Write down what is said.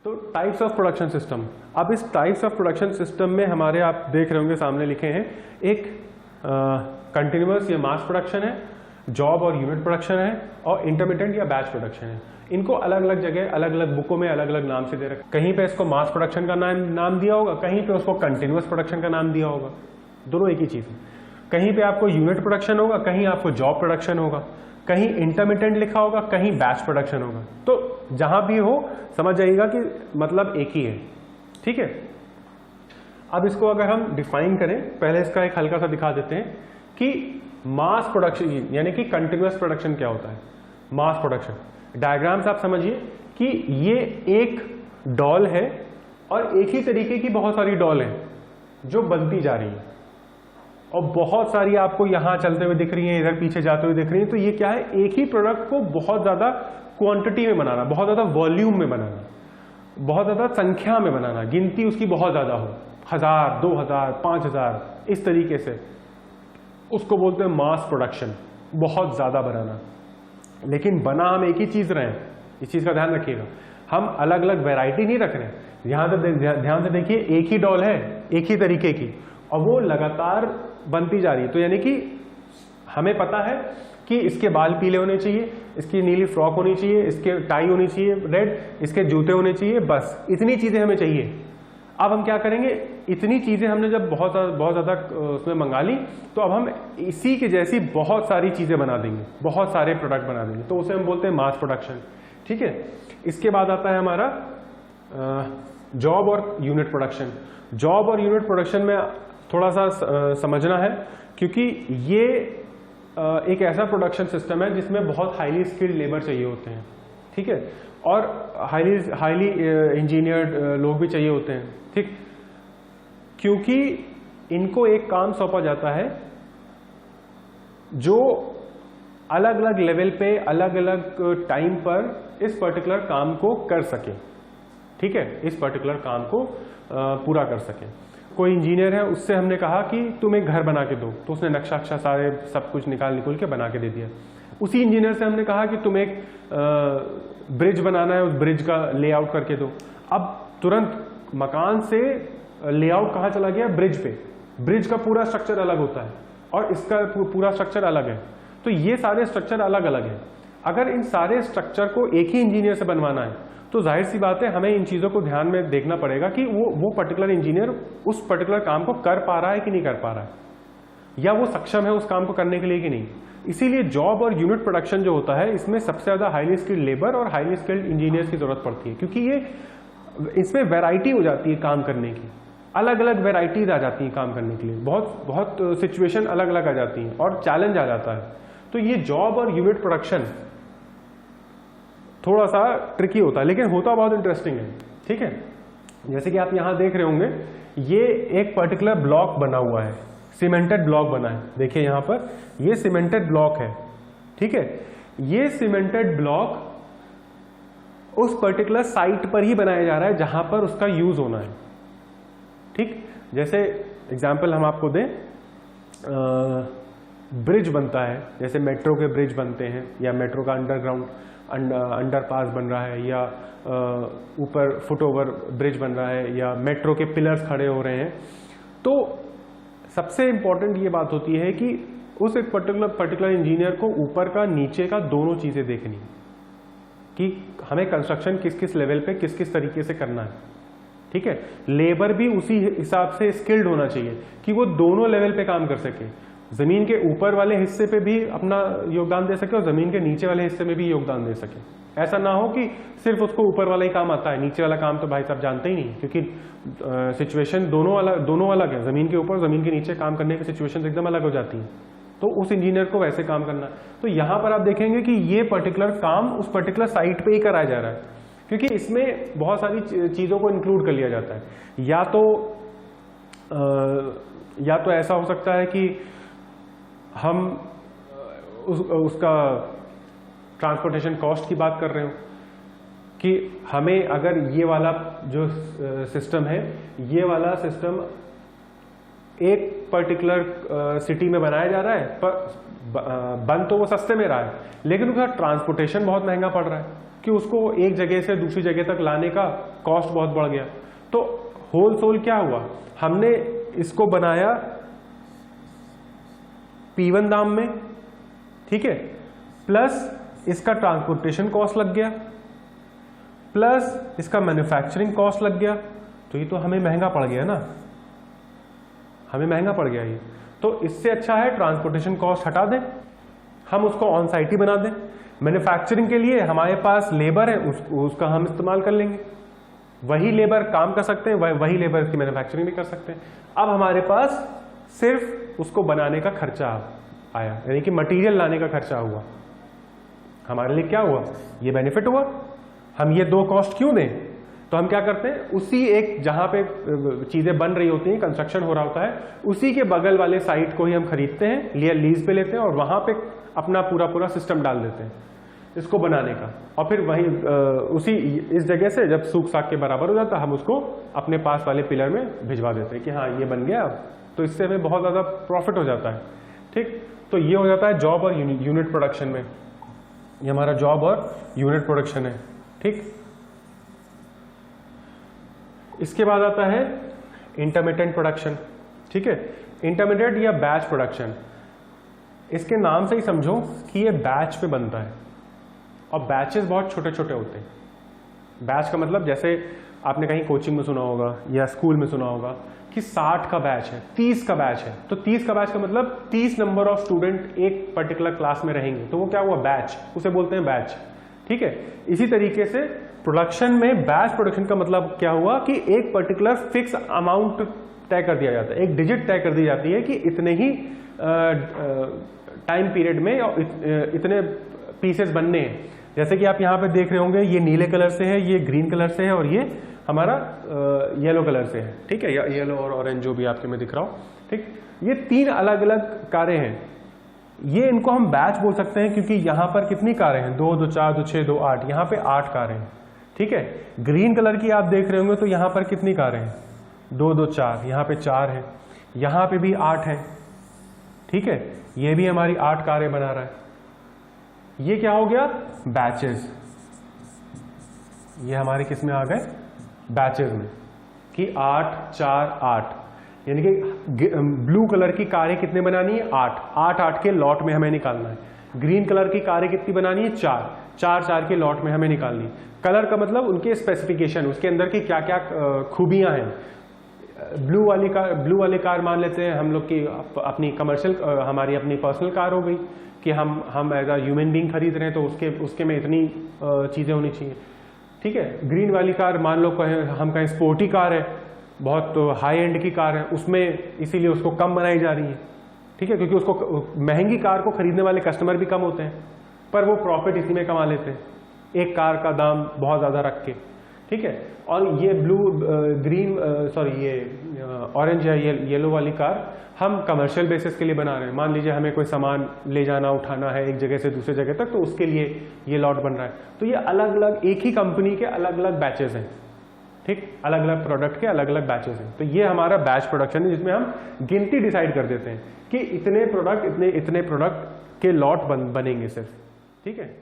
तो types of production system, अब इस टाइप्स ऑफ प्रोडक्शन सिस्टम में हमारे आप देख रहे होंगे सामने लिखे हैं, एक कंटिन्यूअस या मास प्रोडक्शन है, जॉब और यूनिट प्रोडक्शन है, और इंटरमिटेंट या बैच प्रोडक्शन है। इनको अलग अलग जगह अलग अलग बुकों में अलग अलग नाम से दे रखा, कहीं पे इसको मास प्रोडक्शन का नाम दिया होगा, कहीं पे उसको कंटिन्यूअस प्रोडक्शन का नाम दिया होगा, दोनों एक ही चीज है। कहीं पे आपको यूनिट प्रोडक्शन होगा, कहीं आपको जॉब प्रोडक्शन होगा, कहीं इंटरमिटेंट लिखा होगा, कहीं बैच प्रोडक्शन होगा। तो जहां भी हो समझ जाइएगा कि मतलब एक ही है, ठीक है। अब इसको अगर हम डिफाइन करें, पहले इसका एक हल्का सा दिखा देते हैं कि मास प्रोडक्शन यानी कि कंटिन्यूअस प्रोडक्शन क्या होता है। मास प्रोडक्शन डायग्राम्स आप समझिए कि ये एक डॉल है और एक ही तरीके की बहुत सारी डॉल है जो बनती जा रही है, और बहुत सारी आपको यहां चलते हुए दिख रही है, इधर पीछे जाते हुए दिख रही है। तो ये क्या है, एक ही प्रोडक्ट को बहुत ज्यादा क्वांटिटी में बनाना, बहुत ज्यादा वॉल्यूम में बनाना, बहुत ज्यादा संख्या में बनाना, गिनती उसकी बहुत ज्यादा हो, 1000, 2000, 5000, इस तरीके से, उसको बोलते हैं मास प्रोडक्शन, बहुत ज्यादा बनाना। लेकिन बना हम एक ही चीज रहे हैं, इस चीज का ध्यान रखिएगा, हम अलग अलग वैरायटी नहीं रख रहे हैं। यहां तक ध्यान से देखिए, एक ही डॉल है एक ही तरीके की, और वो लगातार बनती जा रही है। तो यानी कि हमें पता है कि इसके बाल पीले होने चाहिए, इसकी नीली फ्रॉक होनी चाहिए, इसके टाई होनी चाहिए रेड, इसके जूते होने चाहिए, बस इतनी चीजें हमें चाहिए। अब हम क्या करेंगे, इतनी चीजें हमने जब बहुत ज्यादा उसमें मंगा ली, तो अब हम इसी के जैसी बहुत सारी चीजें बना देंगे, बहुत सारे प्रोडक्ट बना देंगे, तो उसे हम बोलते हैं मास प्रोडक्शन, ठीक है। इसके बाद आता है हमारा जॉब और यूनिट प्रोडक्शन। जॉब और यूनिट प्रोडक्शन में थोड़ा सा समझना है, क्योंकि ये एक ऐसा प्रोडक्शन सिस्टम है जिसमें बहुत हाईली स्किल्ड लेबर चाहिए होते हैं, ठीक है, और हाईली इंजीनियर्ड लोग भी चाहिए होते हैं, ठीक, क्योंकि इनको एक काम सौंपा जाता है जो अलग अलग लेवल पे अलग अलग टाइम पर इस पर्टिकुलर काम को कर सके, ठीक है, इस पर्टिकुलर काम को पूरा कर सके। कोई इंजीनियर है, उससे हमने कहा कि तुम एक घर बना के दो, तो उसने नक्शा सारे सब कुछ निकाल के बना के दे दिया। उसी इंजीनियर से हमने कहा कि तुम एक ब्रिज बनाना है, उस ब्रिज का लेआउट करके दो। अब तुरंत मकान से लेआउट कहाँ चला गया, ब्रिज पे। ब्रिज का पूरा स्ट्रक्चर अलग होता है और इसका पूरा स्ट्रक्चर अलग है, तो ये सारे स्ट्रक्चर अलग अलग है। अगर इन सारे स्ट्रक्चर को एक ही इंजीनियर से बनवाना है, तो जाहिर सी बात है हमें इन चीजों को ध्यान में देखना पड़ेगा कि वो पर्टिकुलर इंजीनियर उस पर्टिकुलर काम को कर पा रहा है कि नहीं कर पा रहा है, या वो सक्षम है उस काम को करने के लिए कि नहीं। इसीलिए जॉब और यूनिट प्रोडक्शन जो होता है, इसमें सबसे ज्यादा हाईली स्किल्ड लेबर और हाईली स्किल्ड इंजीनियर्स की जरूरत पड़ती है, क्योंकि ये इसमें वैरायटी हो जाती है काम करने की, अलग अलग वैरायटीज आ जाती हैं काम करने के लिए, बहुत सिचुएशन अलग अलग आ जाती हैं और चैलेंज आ जाता है। तो ये जॉब और यूनिट प्रोडक्शन थोड़ा सा ट्रिकी होता है, लेकिन होता बहुत इंटरेस्टिंग है, ठीक है। जैसे कि आप यहां देख रहे होंगे, ये एक पर्टिकुलर ब्लॉक बना हुआ है, सीमेंटेड ब्लॉक बना है, देखिए यहां पर ये सीमेंटेड ब्लॉक है, ठीक है। ये सीमेंटेड ब्लॉक उस पर्टिकुलर साइट पर ही बनाया जा रहा है जहां पर उसका यूज होना है, ठीक। जैसे एग्जाम्पल हम आपको दें, ब्रिज बनता है, जैसे मेट्रो के ब्रिज बनते हैं, या मेट्रो का अंडरग्राउंड अंडरपास बन रहा है, या ऊपर फुटओवर ब्रिज बन रहा है, या मेट्रो के पिलर्स खड़े हो रहे हैं। तो सबसे इंपॉर्टेंट ये बात होती है कि उस एक पर्टिकुलर इंजीनियर को ऊपर का नीचे का दोनों चीजें देखनी, कि हमें कंस्ट्रक्शन किस किस लेवल पे किस किस तरीके से करना है, ठीक है। लेबर भी उसी हिसाब से स्किल्ड होना चाहिए कि वो दोनों लेवल पे काम कर सके, जमीन के ऊपर वाले हिस्से पे भी अपना योगदान दे सके और जमीन के नीचे वाले हिस्से में भी योगदान दे सके। ऐसा ना हो कि सिर्फ उसको ऊपर वाला ही काम आता है, नीचे वाला काम तो भाई साहब जानते ही नहीं, क्योंकि सिचुएशन दोनों अलग है, जमीन के ऊपर जमीन के नीचे काम करने की सिचुएशन एकदम अलग हो जाती है। तो उस इंजीनियर को वैसे काम करना। तो यहां पर आप देखेंगे कि ये पर्टिकुलर काम उस पर्टिकुलर साइट पे ही कराया जा रहा है, क्योंकि इसमें बहुत सारी चीजों को इंक्लूड कर लिया जाता है। या तो ऐसा हो सकता है कि हम उसका ट्रांसपोर्टेशन कॉस्ट की बात कर रहे हो, कि हमें अगर ये वाला जो सिस्टम है, ये वाला सिस्टम एक पर्टिकुलर सिटी में बनाया जा रहा है, पर बन तो वो सस्ते में रहा है, लेकिन उसका ट्रांसपोर्टेशन बहुत महंगा पड़ रहा है कि उसको एक जगह से दूसरी जगह तक लाने का कॉस्ट बहुत बढ़ गया। तो होलसेल क्या हुआ, हमने इसको बनाया P1 दाम में, ठीक है, प्लस इसका ट्रांसपोर्टेशन कॉस्ट लग गया, प्लस इसका मैन्युफैक्चरिंग कॉस्ट लग गया, तो ये तो हमें महंगा पड़ गया ना, हमें महंगा पड़ गया ये। तो इससे अच्छा है ट्रांसपोर्टेशन कॉस्ट हटा दें, हम उसको ऑन साइट ही बना दें। मैन्युफैक्चरिंग के लिए हमारे पास लेबर है, उसका हम इस्तेमाल कर लेंगे, वही लेबर काम कर सकते हैं, वही लेबर की मैन्युफैक्चरिंग भी कर सकते हैं। अब हमारे पास सिर्फ उसको बनाने का खर्चा आया, यानी कि मटेरियल लाने का खर्चा हुआ। हमारे लिए क्या हुआ, ये बेनिफिट हुआ। हम ये दो कॉस्ट क्यों दें, तो हम क्या करते हैं, उसी एक जहां पे चीजें बन रही होती हैं, कंस्ट्रक्शन हो रहा होता है, उसी के बगल वाले साइट को ही हम खरीदते हैं, लीज पे लेते हैं और वहां पे अपना पूरा सिस्टम डाल देते हैं इसको बनाने का, और फिर वहीं उसी इस जगह से जब सूख साख के बराबर हो जाता है हम उसको अपने पास वाले पिलर में भिजवा देते हैं कि हाँ ये बन गया अब। तो इससे हमें बहुत ज्यादा प्रॉफिट हो जाता है, ठीक। तो ये हो जाता है जॉब और यूनिट प्रोडक्शन में, ये हमारा जॉब और यूनिट प्रोडक्शन है, ठीक। इसके बाद आता है इंटरमिटेंट प्रोडक्शन, ठीक है। इंटरमिटेंट या बैच प्रोडक्शन, इसके नाम से ही समझो कि ये बैच पे बनता है और बैचेस बहुत छोटे छोटे होते हैं। बैच का मतलब जैसे आपने कहीं कोचिंग में सुना होगा या स्कूल में सुना होगा कि 60 का बैच है, 30 का बैच है, तो 30 का बैच का मतलब 30 नंबर ऑफ स्टूडेंट एक पर्टिकुलर क्लास में रहेंगे, तो वो क्या हुआ, बैच, उसे बोलते हैं बैच, ठीक है। इसी तरीके से प्रोडक्शन में बैच प्रोडक्शन का मतलब क्या हुआ कि एक पर्टिकुलर फिक्स अमाउंट तय कर दिया जाता है, एक डिजिट तय कर दी जाती है कि इतने ही टाइम पीरियड में इतने पीसेस बनने हैं। जैसे कि आप यहाँ पे देख रहे होंगे, ये नीले कलर से है, ये ग्रीन कलर से है और ये हमारा येलो कलर से है, ठीक है, या येलो और ऑरेंज जो भी आपके में दिख रहा हो, ठीक। ये 3 अलग अलग कारें हैं, ये इनको हम बैच बोल सकते हैं क्योंकि यहाँ पर कितनी कारें हैं, 2 2 4 2 6 2 8, यहाँ पे 8 कारें हैं, ठीक है। ग्रीन कलर की आप देख रहे होंगे तो यहाँ पर कितनी कारें हैं, 2 2 4, यहाँ पे 4 है, यहाँ पे भी 8 है, ठीक है। ये भी हमारी 8 कारें बना रहा है। ये क्या हो गया, बैचेस, ये हमारे किस में आ गए, बैचेस में, कि 8 4 8, यानी कि ब्लू कलर की कारें कितने बनानी है, 8 8 के लॉट में हमें निकालना है। ग्रीन कलर की कारें कितनी बनानी है, 4 4 के लॉट में हमें निकालनी है। कलर का मतलब उनके स्पेसिफिकेशन, उसके अंदर की क्या क्या खूबियां हैं। ब्लू वाली कार मान लेते हैं हम लोग की अपनी कमर्शियल, हमारी अपनी पर्सनल कार हो गई कि हम एज अ ह्यूमन बीइंग खरीद रहे हैं, तो उसके में इतनी चीजें होनी चाहिए, ठीक है। ग्रीन वाली कार मान लो हम कहें स्पोर्टी कार है, बहुत हाई एंड की कार है, उसमें इसीलिए उसको कम बनाई जा रही है, ठीक है, क्योंकि उसको महंगी कार को खरीदने वाले कस्टमर भी कम होते हैं, पर वो प्रॉफिट इसी में कमा लेते हैं, एक कार का दाम बहुत ज्यादा रख के, ठीक है। और ये ये ऑरेंज या येलो वाली कार हम कमर्शियल बेसिस के लिए बना रहे हैं। मान लीजिए हमें कोई सामान ले जाना उठाना है एक जगह से दूसरी जगह तक, तो उसके लिए ये लॉट बन रहा है। तो ये अलग अलग एक ही कंपनी के अलग अलग बैचेस हैं, ठीक, अलग अलग प्रोडक्ट के अलग अलग बैचेस हैं। तो ये हमारा बैच प्रोडक्शन है, जिसमें हम गिनती डिसाइड कर देते हैं कि इतने प्रोडक्ट के लॉट बनेंगे सिर्फ, ठीक है।